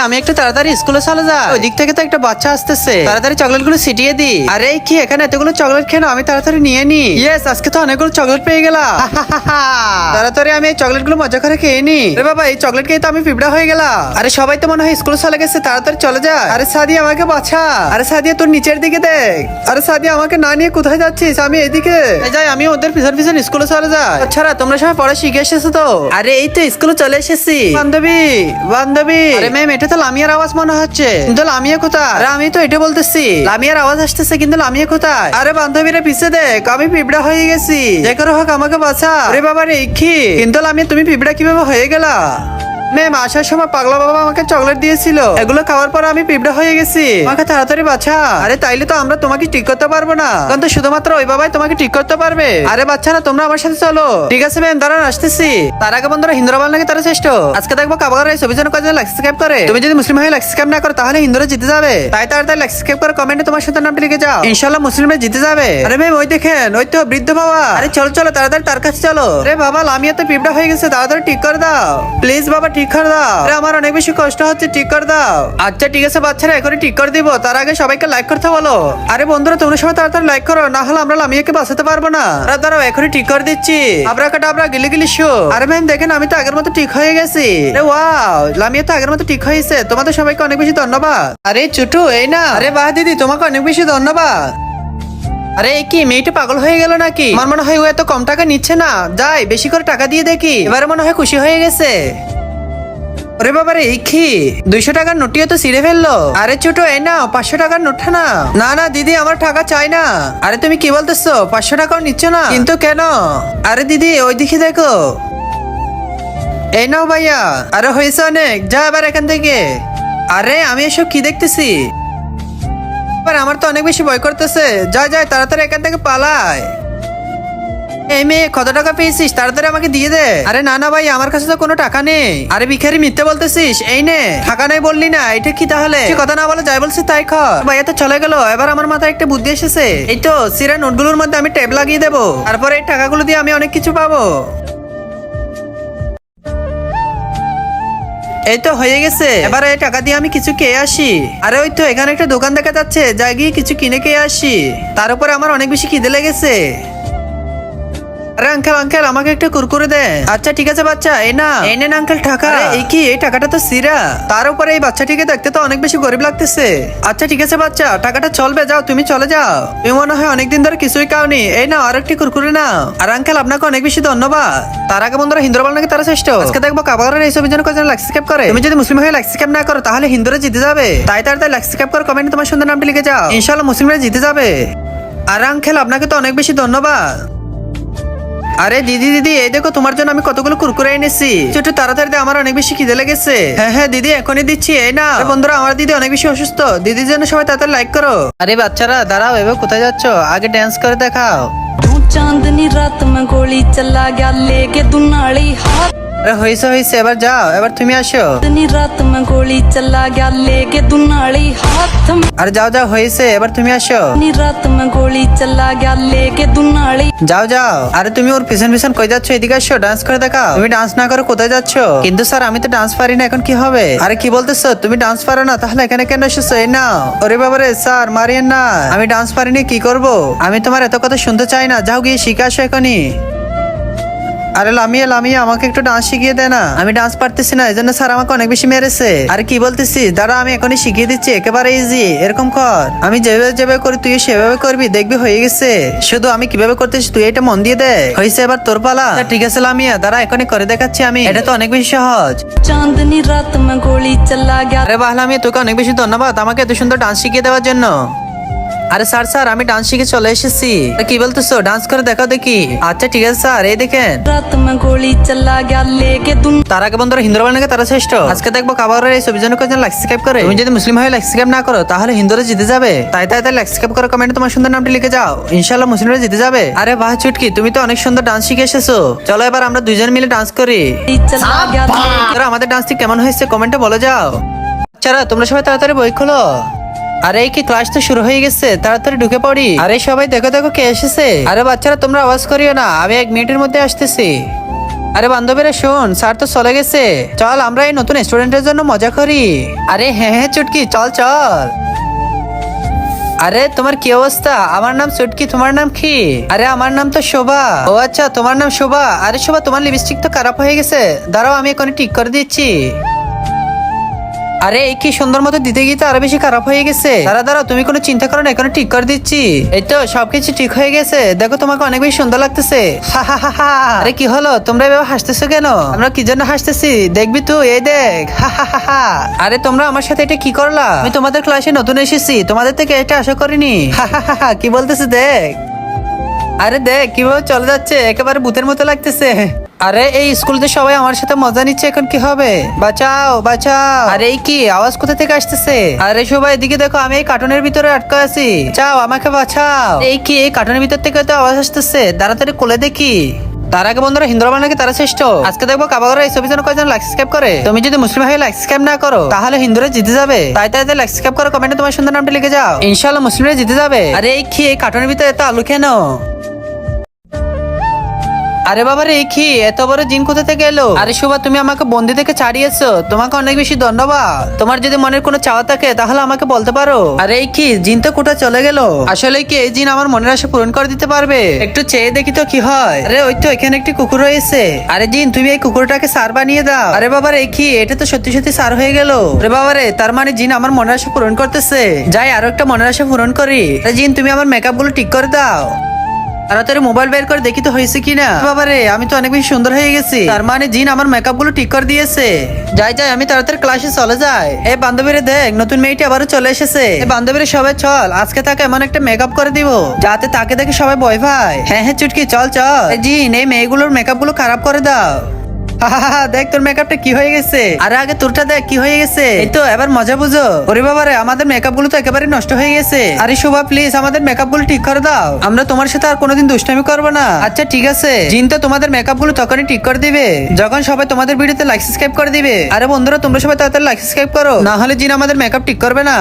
আমি একটু তাড়াতাড়ি স্কুলে চলে যাই, ওই দিক থেকে তো একটা বাচ্চা আসতেছে, তাড়াতাড়ি চকলেট গুলো ছিটিয়ে দি। আরে কি এখানে এতগুলো চকলেট খেয়ে আমি তাড়াতাড়ি নিয়ে নি। ইয়েস, আজকে তো অনেকগুলো চকলেট পেয়ে গেলাম। তাড়াতাড়ি আমি এই চকলেট গুলো মজা করে খেয়ে নি। আরে বাবা, এই চকলেট খেয়ে তো আমি পিঁপড়া হয়ে গেলাম। আরে সবাই তো মনে হয় স্কুলে চলে গেছে, তাড়াতাড়ি চলে যায়। আরে সাদিয়া আমাকে বাঁচা। আরে সাদিয়া তোর নিচের দিকে দেখ। আরে সাদিয়া আমাকে না নিয়ে কোথায় যাচ্ছিস? আমি এদিকে যাই, আমি ওদের পিছন পিছন স্কুলে চলে যাই। আচ্ছা তোমরা সবাই পড়া শিখে এসেছো তো? আরে এই তো স্কুলে চলে এসেছি। বান্ধবী বান্ধবী, আরে ম্যাম এটা তো লামিয়ার আওয়াজ মনে হচ্ছে, কিন্তু লামিয়া কোথায়? আরে আমি তো এটা বলতেছি, লামিয়ার আওয়াজ আসতেছে কিন্তু লামিয়া কোথায়? আরে বান্ধবীরা পিছে দেখ, আমি পিঁপড়া হয়ে গেছি, যে করে হোক আমাকে বাঁচা। আরে বাবা রে কি, কিন্তু লামিয়া তুমি পিঁপড়া কিভাবে হয়ে গেলা? ম্যাম আসার সময় পাগলা বাবা আমাকে চকলেট দিয়েছিল, এগুলো খাওয়ার পর আমি পিঁপড়া হয়ে গেছি, আমাকে তাড়াতাড়ি বাঁচা। আরে তাইলে তো আমরা তোমাকে ঠিক করতে পারবো না, কারণ তো শুধুমাত্র ওই বাবাই তোমাকে ঠিক করতে পারবে। আরে বাচ্চারা তোমরা আমার সাথে চলো। ঠিক আছে ম্যাম, দাঁড়ান আসতেছি। তার আগে বন্ধুরা হিন্দুরা ভালো নাকি তারা শ্রেষ্ঠ। আজকে দেখবো কাবাগার এই ছবি যেন কয়েকজন লাইক সাবস্ক্রাইব করে। তুমি যদি মুসলিম হয়ে লাইক সাবস্ক্রাইব না করো তাহলে হিন্দুরা জিতে যাবে, তাই তাড়াতাড়ি লাইক সাবস্ক্রাইব করে কমেন্টে তোমার সাথে নামটি লিখে যাও, ইনশাআল্লাহ মুসলিমরা জিতে যাবে। আরে ম্যাম ওই দেখেন, ওই তো বৃদ্ধ বাবা। আরে চলো চলো তাড়াতাড়ি তার কাছে চলো। আরে বাবা লামিয়া তো পিঁপড়া হয়ে গেছে, তাড়াতাড়ি ঠিক করে দাও প্লিজ বাবা, ঠিক করে দাও। আমার অনেক বেশি কষ্ট হচ্ছে, ঠিক করে দাও। আচ্ছা ঠিক আছে বাচ্চারা, এখনই ঠিক করে দিব, তার আগে সবাইকে লাইক করতে বলো। আরে বন্ধুরা তোমরা সবাই তাড়াতাড়ি লাইক করো, না হলে আমরা লামিয়াকে বাঁচাতে পারবো না। দাঁড়াও এখনই ঠিক করে দিচ্ছি। আবরা কাটা আবরা গিলি গিলি শো। আরে ম্যাম দেখেন আমি তো আগের মতো ঠিক হয়ে গেছি। আরে ওয়াও, লামিয়া তো আগের মতো ঠিক হয়েছে, তোমাদের সবাইকে অনেক বেশি ধন্যবাদ। আরে চুটু এই না। আরে বাহ দিদি, তোমাকে অনেক বেশি ধন্যবাদ। আরে কি মেয়েটা পাগল হয়ে গেল নাকি? আমার মনে হয় ও এত কম টাকা নিচ্ছে না, যাই বেশি করে টাকা দিয়ে দেখি, এবারে মনে হয় খুশি হয়ে গেছে। আরে বাবারে কি 200 টাকার নোটিও তো ছিঁড়ে ফেললো। আরে ছোট এই নাও 500 টাকার নোটটা না। না না দিদি আমার টাকা চাই না। আরে তুমি কি বলতেছো, 500 টাকাও নিচ্ছ না? কিন্তু কেন? আরে দিদি ওই দিকে দেখো। এই নাও ভাইয়া। আরে হয়েছে অনেক, যা এবার এখান থেকে। আরে আমি এসব কি দেখতেছি? আমার তো অনেক বেশি ভয় করতেছে, যাই যাই তাড়াতাড়ি এখান থেকে পালায়। এই মেয়ে কত টাকা পেয়েছিস, তাড়াতাড়ি আমাকে দিয়ে দে। আরে না না ভাই আমার কাছে তো কোনো টাকা নেই। আরে ভিখারি মিথ্যে বলতেছিস, এই নে টাকা নাই বললি না, এটা কি তাহলে? কথা না বলে যাই বলছিস তাই খা। ভাইয়া তো চলে গেল, এবার আমার মাথায় একটা বুদ্ধি এসেছে। এই তো সিরা নোটগুলোর মধ্যে আমি ট্যাব লাগিয়ে দেবো, তারপরে এই টাকাগুলো দিয়ে আমি অনেক কিছু পাবো। এই তো হয়ে গেছে, এবার এই টাকা দিয়ে আমি কিছু খেয়ে আসি। আরে ওই তো এখানে একটা দোকান দেখা যাচ্ছে, যাই গিয়ে কিছু কিনে খেয়ে আসি, তার উপরে আমার অনেক বেশি খিদে লেগেছে। আরে আঙ্কেল আঙ্কেল আমাকে একটা কুরকুরে দে। আচ্ছা ঠিক আছে বাচ্চা, এই না এই নেন আঙ্কেল টাকা। এই কি এই টাকাটা তো সিরা, তার উপরে এই বাচ্চাটিকে দেখতে তো অনেক বেশি গরিব লাগতেছে। আচ্ছা ঠিক আছে বাচ্চা, টাকাটা চলবে, যাও তুমি চলে যাও, তুমি মনে হয় অনেকদিন ধরে কিছুই খাওনি। এই নাও আর একটি কুরকুরে নাও। আর আঙ্কেল আপনাকে অনেক বেশি ধন্যবাদ। তার আগে বন্ধুরা হিন্দুরা ভালো নাকি তারা শ্রেষ্ঠ। আজকে দেখবো কাবাগারের এই ছবির জন্য কয়েকজন লাইক সাবস্ক্রাইব করে। তুমি যদি মুসলিম হয়ে লাইক সাবস্ক্রাইব না করো তাহলে হিন্দুরা জিতে যাবে, তাই তাড়াতাড়ি লাইক সাবস্ক্রাইব করে কমেন্টে তোমার সুন্দর নামটি লিখে যাও, ইনশাআল্লাহ মুসলিমরা জিতে যাবে। আর আঙ্কেল আপনাকে তো অনেক বেশি ধন্যবাদ। আরে দিদি দিদি এই দেখো তোমার জন্য আমি কতগুলো কুরকুরে এনেছি, ছোট তাড়াতাড়ি দে, আমার অনেক বেশি খিদে লেগেছে। হ্যাঁ হ্যাঁ দিদি এখনই দিচ্ছি, এই না। বন্ধুরা আমার দিদি অনেক বেশি অসুস্থ, দিদির জন্য সবাই তাড়াতাড়ি লাইক করো। আরে বাচ্চারা দাঁড়াও, এবার কোথায় যাচ্ছ? আগে ডান্স করে দেখাও। चांदनी रात में गोली चला गया लेके दुनाली हाथ। আরে হয়েছে হয়েছে, এবার যাও, এবার তুমি আসো। चांदनी रात में गोली चला गया लेके दुनाली हाथ में। আরে যাও যাও হয়েছে, এবার তুমি আসো। चांदनी रात में गोली चला गया लेके दुनाली। যাও যাও। আরে তুমি ওর পিছন পিছন কই যাচ্ছ? এদিকে আসো, ডান্স করে দেখাও। তুমি ডান্স না করে কোথায় যাচ্ছ? কিন্তু স্যার আমি তো ডান্স পারি না, এখন কি হবে? আরে কি বলতেছো, তুমি ডান্স পারো না? তাহলে এখানে কেন এসেছো? এই নাও। ওরে বাবারে স্যার মারিয়েন না, আমি ডান্স পারিনি, কি করব? আমি তোমার এত কথা শুনতে চাই না, যাও গিয়ে শিখে আসো এখনই। আরে লামিয়া লামিয়া আমাকে একটু ডান্স শিখিয়ে দে না, আমি ডান্স পারতেছি না, এজন্য স্যার আমাকে অনেক বেশি মেরেছে। আরে কি বলতেছি, দাঁড়া আমি এখনই শিখিয়ে দিচ্ছি, একেবারে ইজি। এরকম কর, আমি যেভাবে যেভাবে করি তুই সেভাবে করবি, দেখবি হয়ে গেছে। শুধু আমি কিভাবে করতেছি তুই এটা মন দিয়ে দে, হয়েছে এবার তোর পালা। ঠিক আছে লামিয়া দাঁড়া এখনই করে দেখাচ্ছি আমি, এটা তো অনেক বেশি সহজ। चांदनी रात में गोली चला गया। আরে বাহ লামিয়া তোকে অনেক বেশি ধন্যবাদ আমাকে এত সুন্দর ডান্স শিখিয়ে দেওয়ার জন্য। আরে স্যার স্যার আমি ডান্স শিখে চলে এসেছি। কি বলতেছো, ডান্স করে দেখাও দেখি। আচ্ছা ঠিক আছে স্যার, এই দেখেন। रात में गोली चला गया लेके दुन। তার আগে বন্ধুরা হিন্দুরা ভালো নাকি তারা শ্রেষ্ঠ। আজকে দেখবো কাবাগারের এই ছবির জন্য কয়েকজন লাইক সাবস্ক্রাইব করে। তুমি যদি মুসলিম হয়ে লাইক সাবস্ক্রাইব না করো তাহলে হিন্দুরা জিতে যাবে, তাই তাই তাই লাইক সাবস্ক্রাইব করে কমেন্টে তোমার সুন্দর নামটি লিখে যাও, ইনশাআল্লাহ মুসলিমরা জিতে যাবে। আরে বাহ চুটকি, তুমি তো অনেক সুন্দর ডান্স শিখে এসেছো, চলো এবার আমরা দুইজন মিলে ডান্স করি। चला गया लेके। আমাদের ডান্সটি কেমন হয়েছে কমেন্টে বলে যাও। আচ্ছা তোমরা সবাই তাড়াতাড়ি বই খোলো। আরে কি ক্লাস তো শুরু হয়ে গেছে, তাড়াতাড়ি ঢুকে পড়ি। আরে সবাই দেখো দেখো কে এসেছে। আরে বাচ্চারা তোমরা আওয়াজ করিও না, আমি 1 মিনিটের মধ্যে আসতেছি। আরে বান্ধবীরা শোন, স্যার তো চলে গেছে, চল আমরা এই নতুন স্টুডেন্টের জন্য মজা করি। আরে হ্যাঁ হ্যাঁ চুটকি, চল চল। আরে তোমার কি অবস্থা? আমার নাম চুটকি, তোমার নাম কি? আরে আমার নাম তো শোভা। ও আচ্ছা, তোমার নাম শোভা। আরে শোভা, তোমার লিপস্টিক তো খারাপ হয়ে গেছে, দাঁড়াও আমি এখন ঠিক করে দিচ্ছি। আরে এই কি সুন্দর মতো দিতে গিয়ে তো আরো বেশি খারাপ হয়ে গেছে। দাঁড়াও, তুমি কোনো চিন্তা করো না, এখন ঠিক করে দিচ্ছি। এই তো সবকিছু ঠিক হয়ে গেছে, দেখো তোমাকে অনেক বেশি সুন্দর লাগতেছে। হা হা হা হা। আরে কি হলো, তোমরা এভাবে হাসতেছো কেন? আমরা কি জন্য হাসতেছি দেখবি তুই, এই দেখ। হা হা হা হা। আরে তোমরা আমার সাথে এটা কি করলা? আমি তোমাদের ক্লাসে নতুন এসেছি, তোমাদের থেকে এটা আশা করিনি। হা হা হা হা। কি বলতেছে দেখ। আরে দেখ কিভাবে চলে যাচ্ছে, একেবারে ভূতের মতো লাগতেছে। আরে এই স্কুলতে সবাই আমার সাথে মজা নিচ্ছে, এখন কি হবে? বাঁচাও বাঁচাও। আরে এই কি আওয়াজ কোথা থেকে আসতেছে? আরে সবাই এদিকে দেখো, আমি এই কার্টুনের ভিতরে আটকা আছি, চাও আমাকে বাঁচাও। এই কি এই কার্টুনের ভিতর থেকে তো আওয়াজ আসতেছে, তাড়াতাড়ি কোলে দেখি। তার আগে বন্ধুরা, হিন্দুরা নাকি তারা শ্রেষ্ঠ। আজকে দেখবো কাবাগরা এই ছবির জন্য কয়জন লাইক সাবস্ক্রাইব করে। তুমি যদি মুসলিম হয়ে লাইক সাবস্ক্রাইব না করো তাহলে হিন্দুরা জিতে যাবে। তাই তাই লাইক সাবস্ক্রাইব করো, কমেন্টে তোমার সুন্দর নামটা লিখে যাও, ইনশাআল্লাহ মুসলিমরা জিতে যাবে। আরে এই কি এই কার্টুনের ভিতরে এত আলু কেন? আরে বাবা রে, কি এত বড় জিন কোথা থেকে এলো? আরে শোভা, তুমি আমাকে বন্দি থেকে ছাড়িয়েছো, তোমাকে অনেক বেশি ধন্যবাদ। তোমার যদি মনের কোনো চাওয়া থাকে তাহলে আমাকে বলতে পারো। আরে এই কি জিন তো কোথা চলে গেল? আসলে কি এই জিন আমার মনের আশা পূরণ করে দিতে পারবে? একটু চেয়ে দেখি তো কি হয়। আরে ওই তো এখানে একটি কুকুর রয়েছে। আরে জিন, তুমি এই কুকুরটাকে সার বানিয়ে দাও। আরে বাবা রে, কি এটা তো সত্যি সত্যি সার হয়ে গেল। আরে বাবা রে, তার মানে জিন আমার মনের আশা পূরণ করতেছে। যাই আরো একটা মনের আশা পূরণ করি। আরে জিন, তুমি আমার মেকআপ গুলো ঠিক করে দাও। তাড়াতাড়ি মোবাইল বের করে দেখি তো হয়েছে কিনা। বাবারে, আমি তো অনেক বেশি সুন্দর হয়ে গেছি, তার মানে জিন আমার মেকআপ গুলো ঠিক করে দিয়েছে। যাই যাই, আমি তাড়াতাড়ি ক্লাসে চলে যাই। এই বান্ধবীরে দেখ, নতুন মেয়েটি আবারও চলে এসেছে। এই বান্ধবীরে সবাই চল, আজকে তাকে এমন একটা মেকআপ করে দিব যাতে তাকে দেখে সবাই ভয় পায়। হ্যাঁ হ্যাঁ চুটকি, চল চল। এই জিন, এই মেয়েগুলোর মেকআপ গুলো খারাপ করে দাও। দেখ তোর মেকআপটা কি হয়ে গেছে। আরে আগে তোরটা দেখ কি হয়ে গেছে। এই তো এবার মজা বুঝো। ওরে বাবারে, আমাদের মেকআপ গুলো তো একেবারে নষ্ট হয়ে গেছে। আরে শোভা প্লিজ আমাদের মেকআপ গুলো ঠিক করে দাও, আমরা তোমার সাথে আর কোনোদিন দুষ্টামি করবো না। আচ্ছা ঠিক আছে। জিন তো তোমাদের মেকআপ গুলো তখনই ঠিক করে দিবে যখন সবাই তোমাদের ভিডিওতে লাইক সাবস্ক্রাইব করে দিবে। আরে বন্ধুরা, তোমরা সবাই তাড়াতাড়ি লাইক সাবস্ক্রাইব করো, না হলে জিন আমাদের মেকআপ ঠিক করবে না।